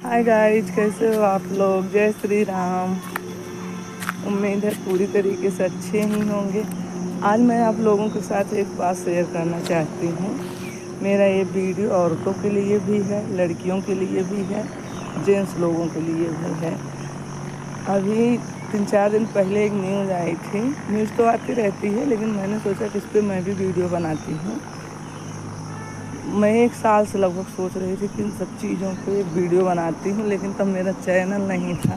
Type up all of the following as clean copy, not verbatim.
Hi guys, कैसे हो आप लोग। जय श्री राम। उम्मीद है पूरी तरीके से अच्छे ही होंगे। आज मैं आप लोगों के साथ एक बात शेयर करना चाहती हूँ। मेरा ये वीडियो औरतों के लिए भी है, लड़कियों के लिए भी है, जेंट्स लोगों के लिए भी है। अभी 3-4 दिन पहले एक न्यूज़ आई थी। न्यूज़ तो आती रहती है, लेकिन मैंने सोचा कि इस पर मैं भी वीडियो बनाती हूँ। मैं 1 साल से लगभग सोच रही थी कि इन सब चीज़ों पे वीडियो बनाती हूँ, लेकिन तब मेरा चैनल नहीं था,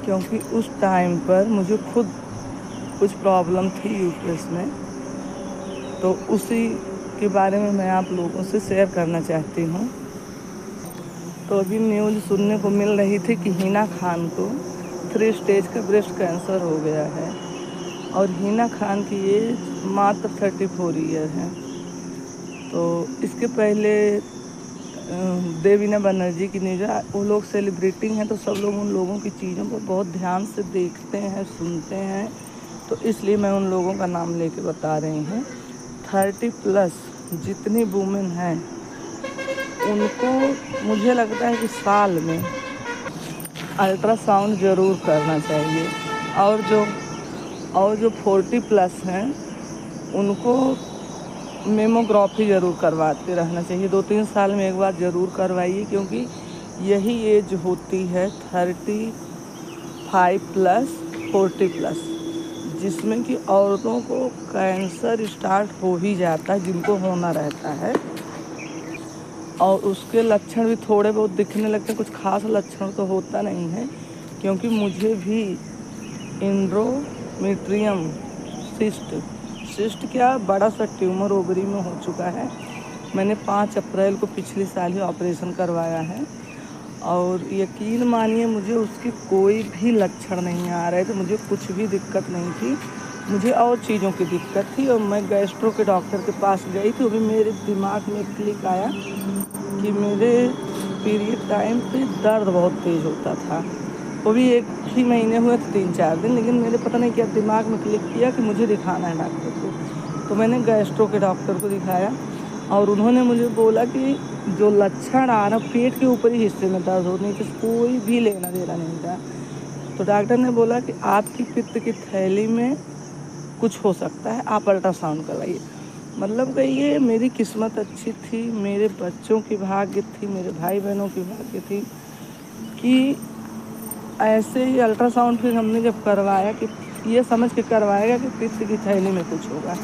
क्योंकि उस टाइम पर मुझे खुद कुछ प्रॉब्लम थी यूट्रस में। तो उसी के बारे में मैं आप लोगों से शेयर करना चाहती हूँ। तो अभी न्यूज़ सुनने को मिल रही थी कि हिना खान को 3 स्टेज का ब्रेस्ट कैंसर हो गया है, और हिना खान की एज मात्र 34 ईयर है। तो इसके पहले देवीना बनर्जी की न्यूज़, वो लोग सेलिब्रिटी हैं, तो सब लोग उन लोगों की चीज़ों को बहुत ध्यान से देखते हैं, सुनते हैं। तो इसलिए मैं उन लोगों का नाम लेके बता रही हूँ। 30+ जितनी वुमेन हैं, उनको मुझे लगता है कि साल में अल्ट्रासाउंड ज़रूर करना चाहिए। और जो 40+ हैं, उनको मेमोग्राफी ज़रूर करवाते रहना चाहिए। 2-3 साल में एक बार ज़रूर करवाइए, क्योंकि यही एज होती है 35+, 40+, जिसमें कि औरतों को कैंसर स्टार्ट हो ही जाता है, जिनको होना रहता है। और उसके लक्षण भी थोड़े बहुत दिखने लगते हैं, कुछ खास लक्षण तो होता नहीं है। क्योंकि मुझे भी इंडोमेट्रियम सिस्ट क्या बड़ा सा ट्यूमर ओवरी में हो चुका है। मैंने 5 अप्रैल को पिछले साल ही ऑपरेशन करवाया है, और यकीन मानिए मुझे उसकी कोई भी लक्षण नहीं आ रहे थे, मुझे कुछ भी दिक्कत नहीं थी। मुझे और चीज़ों की दिक्कत थी, और मैं गैस्ट्रो के डॉक्टर के पास गई थी। अभी मेरे दिमाग में क्लिक आया कि मेरे पीरियड टाइम पे दर्द बहुत तेज़ होता था। वो भी 1 ही महीने हुए थे, 3-4 दिन, लेकिन मेरे पता नहीं क्या दिमाग में क्लिक किया कि मुझे दिखाना है डॉक्टर को। तो मैंने गैस्ट्रो के डॉक्टर को दिखाया, और उन्होंने मुझे बोला कि जो लक्षण आ रहा, पेट के ऊपरी हिस्से में दर्द होने से कोई भी लेना देना नहीं था। तो डॉक्टर ने बोला कि आपकी पित्त की थैली में कुछ हो सकता है, आप अल्ट्रासाउंड करवाइए। मतलब कि ये मेरी किस्मत अच्छी थी, मेरे बच्चों की भाग्य थी, मेरे भाई बहनों की भाग्य थी कि ऐसे ही अल्ट्रासाउंड फिर हमने जब करवाया कि ये समझ के करवाएगा कि पित्त की थैली में कुछ होगा,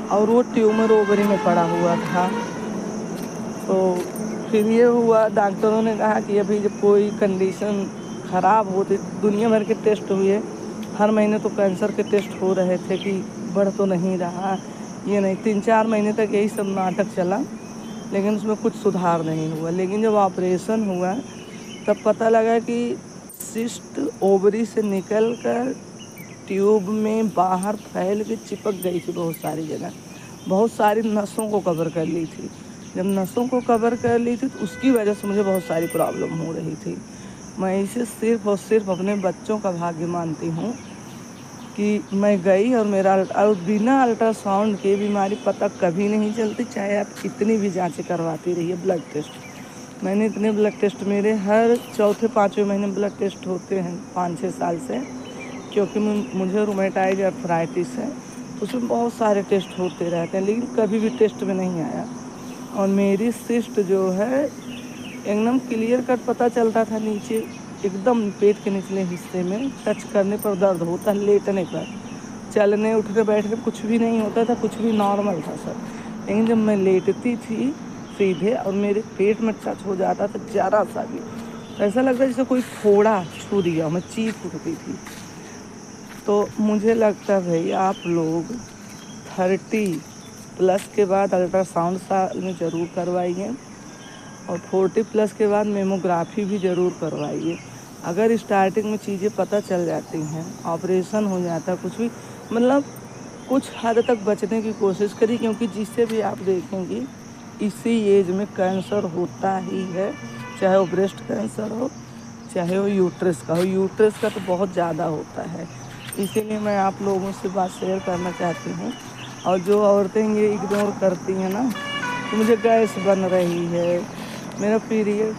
और वो ट्यूमर ओवरी में पड़ा हुआ था। तो फिर ये हुआ, डॉक्टरों ने कहा कि अभी जब कोई कंडीशन ख़राब होती, दुनिया भर के टेस्ट हुए, हर महीने तो कैंसर के टेस्ट हो रहे थे कि बढ़ तो नहीं रहा, ये नहीं। 3-4 महीने तक यही सब नाटक चला, लेकिन उसमें कुछ सुधार नहीं हुआ। लेकिन जब ऑपरेशन हुआ, तब पता लगा कि सिस्ट ओवरी से निकल कर ट्यूब में बाहर फैल के चिपक गई थी बहुत सारी जगह, बहुत सारी नसों को कवर कर ली थी। जब नसों को कवर कर ली थी, तो उसकी वजह से मुझे बहुत सारी प्रॉब्लम हो रही थी। मैं इसे सिर्फ़ और सिर्फ अपने बच्चों का भाग्य मानती हूँ कि मैं गई, और बिना अल्ट्रासाउंड के बीमारी पता कभी नहीं चलती, चाहे आप कितनी भी जांचें करवाती रहिए। ब्लड टेस्ट मैंने इतने ब्लड टेस्ट, मेरे हर 4-5वें महीने ब्लड टेस्ट होते हैं 5-6 साल से, क्योंकि मुझे रूमेटाइड आर्थराइटिस है। तो उसमें बहुत सारे टेस्ट होते रहते हैं, लेकिन कभी भी टेस्ट में नहीं आया। और मेरी सिस्ट जो है एकदम क्लियर कट पता चलता था, नीचे एकदम पेट के निचले हिस्से में टच करने पर दर्द होता, लेटने पर, चलने उठने बैठने कुछ भी नहीं होता था, कुछ भी नॉर्मल था सब। लेकिन जब मैं लेटती थी सीधे और मेरे पेट में टच हो जाता था ज़रा सा भी, ऐसा लगता जैसे कोई फोड़ा छू दिया, मैं चीख उठती थी। तो मुझे लगता है भाई आप लोग 30+ के बाद अल्ट्रासाउंड साल में ज़रूर करवाइए, और 40+ के बाद मेमोग्राफी भी ज़रूर करवाइए। अगर स्टार्टिंग में चीज़ें पता चल जाती हैं, ऑपरेशन हो जाता है, कुछ भी मतलब कुछ हद तक बचने की कोशिश करिए, क्योंकि जिससे भी आप देखेंगी इसी एज में कैंसर होता ही है, चाहे वो ब्रेस्ट कैंसर हो, चाहे वो यूट्रस का हो। यूट्रस का तो बहुत ज़्यादा होता है, इसीलिए मैं आप लोगों से बात शेयर करना चाहती हूँ। और जो औरतें ये इग्नोर करती हैं ना, तो मुझे गैस बन रही है, मेरा पीरियड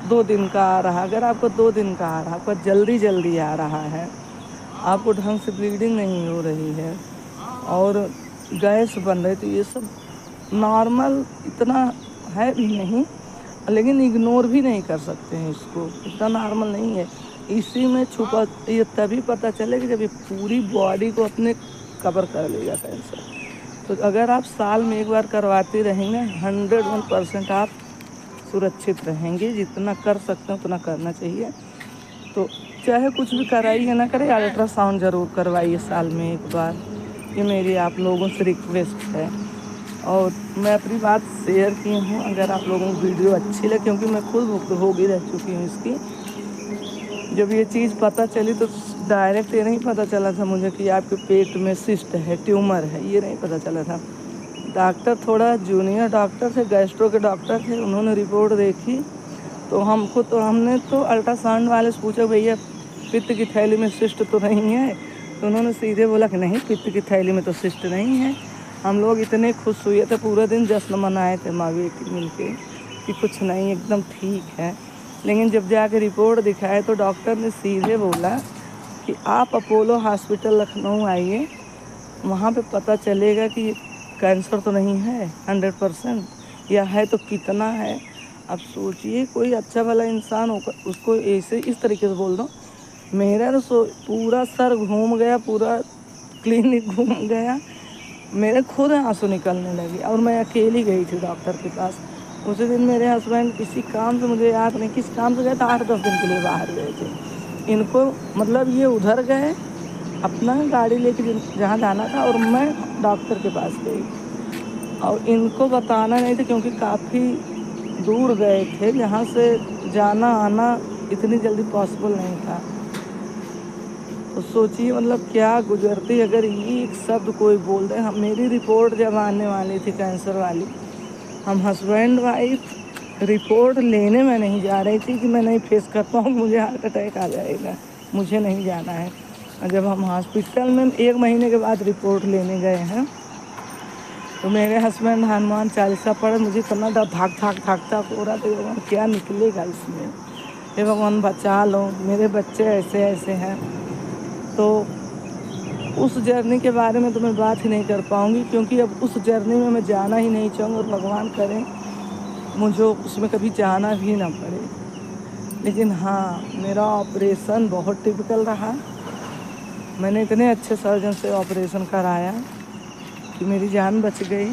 2 दिन का आ रहा है, अगर आपको 2 दिन का आ रहा है, आपको जल्दी जल्दी आ रहा है, आपको ढंग से ब्लीडिंग नहीं हो रही है और गैस बन रही, तो ये सब नॉर्मल इतना है भी नहीं, लेकिन इग्नोर भी नहीं कर सकते हैं इसको, इतना नॉर्मल नहीं है। इसी में छुपा, ये तभी पता चलेगा जब ये पूरी बॉडी को अपने कवर कर लेगा कैंसर। तो अगर आप साल में एक बार करवाते रहेंगे 101% आप सुरक्षित रहेंगे। जितना कर सकते हैं उतना करना चाहिए। तो चाहे कुछ भी कराइए ना करें, अल्ट्रासाउंड ज़रूर करवाइए साल में एक बार, ये मेरी आप लोगों से रिक्वेस्ट है। और मैं अपनी बात शेयर की हूँ, अगर आप लोगों को वीडियो अच्छी लगे, क्योंकि मैं खुद भुक्तभोगी रह चुकी हूँ इसकी। जब ये चीज़ पता चली तो डायरेक्ट ये नहीं पता चला था मुझे कि आपके पेट में सिस्ट है, ट्यूमर है, ये नहीं पता चला था। डॉक्टर थोड़ा जूनियर डॉक्टर थे, गैस्ट्रो के डॉक्टर थे, उन्होंने रिपोर्ट देखी तो हमने तो अल्ट्रासाउंड वाले से पूछा, भैया पित्त की थैली में सिस्ट तो नहीं है? तो उन्होंने सीधे बोला कि नहीं, पित्त की थैली में तो सिस्ट नहीं है। हम लोग इतने खुश हुए थे, पूरे दिन जश्न मनाए थे माँ बेटी मिल के कि कुछ नहीं, एकदम ठीक है। लेकिन जब जाके रिपोर्ट दिखाए तो डॉक्टर ने सीधे बोला कि आप अपोलो हॉस्पिटल लखनऊ आइए, वहाँ पे पता चलेगा कि कैंसर तो नहीं है 100%, या है तो कितना है। अब सोचिए कोई अच्छा भला इंसान होकर उसको ऐसे इस तरीके से बोल दो। मेरा तो पूरा सर घूम गया, पूरा क्लिनिक घूम गया, मेरे खुद आंसू निकलने लगे। और मैं अकेली गई थी डॉक्टर के पास। उसी दिन मेरे हस्बैंड किसी काम से, मुझे याद नहीं किस काम से गए थे, 8-10 दिन के लिए बाहर गए थे। इनको मतलब ये उधर गए अपना गाड़ी लेके जहाँ जाना था, और मैं डॉक्टर के पास गई। और इनको बताना नहीं था क्योंकि काफ़ी दूर गए थे, जहाँ से जाना आना इतनी जल्दी पॉसिबल नहीं था। तो सोचिए मतलब क्या गुजरती अगर ये एक शब्द कोई बोल दे। हम, मेरी रिपोर्ट जब आने वाली थी कैंसर वाली, हम हस्बैंड वाइफ रिपोर्ट लेने में नहीं जा रही थी कि मैं नहीं फेस कर पाऊँ, मुझे हार्ट अटैक आ जाएगा, मुझे नहीं जाना है। और जब हम हॉस्पिटल में 1 महीने के बाद रिपोर्ट लेने गए हैं तो मेरे हस्बैंड हनुमान चालीसा पढ़े, मुझे इतना डर धाक हो रहा था, भगवान क्या निकलेगा इसमें, हे भगवान बचा लो, मेरे बच्चे ऐसे ऐसे हैं। तो उस जर्नी के बारे में तो मैं बात ही नहीं कर पाऊँगी, क्योंकि अब उस जर्नी में मैं जाना ही नहीं चाहूँगी, और भगवान करे मुझे उसमें कभी जाना भी ना पड़े। लेकिन हाँ, मेरा ऑपरेशन बहुत टिपिकल रहा। मैंने इतने अच्छे सर्जन से ऑपरेशन कराया कि मेरी जान बच गई।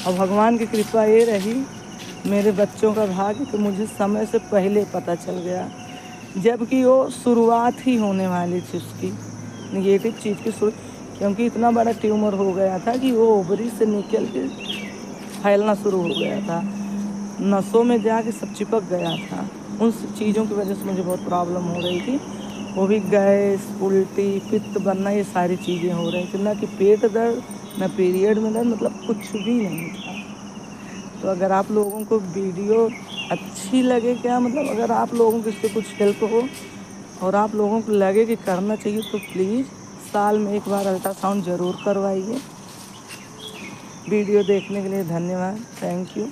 और भगवान की कृपा ये रही, मेरे बच्चों का भाग्य, कि मुझे समय से पहले पता चल गया, जबकि वो शुरुआत ही होने वाली थी उसकी, नेगेटिव चीज़ की क्योंकि इतना बड़ा ट्यूमर हो गया था कि वो ओवरी से निकल के फैलना शुरू हो गया था, नसों में जाके सब चिपक गया था। उन चीज़ों की वजह से मुझे बहुत प्रॉब्लम हो रही थी, वो भी गैस, उल्टी, पित्त बनना, ये सारी चीज़ें हो रही थी, ना कि पेट दर्द, ना पीरियड में दर्द, मतलब कुछ भी नहीं था। तो अगर आप लोगों को वीडियो अच्छी लगे, क्या मतलब अगर आप लोगों को इससे कुछ हेल्प हो और आप लोगों को लगे कि करना चाहिए, तो प्लीज़ साल में एक बार अल्ट्रासाउंड ज़रूर करवाइए। वीडियो देखने के लिए धन्यवाद, थैंक यू।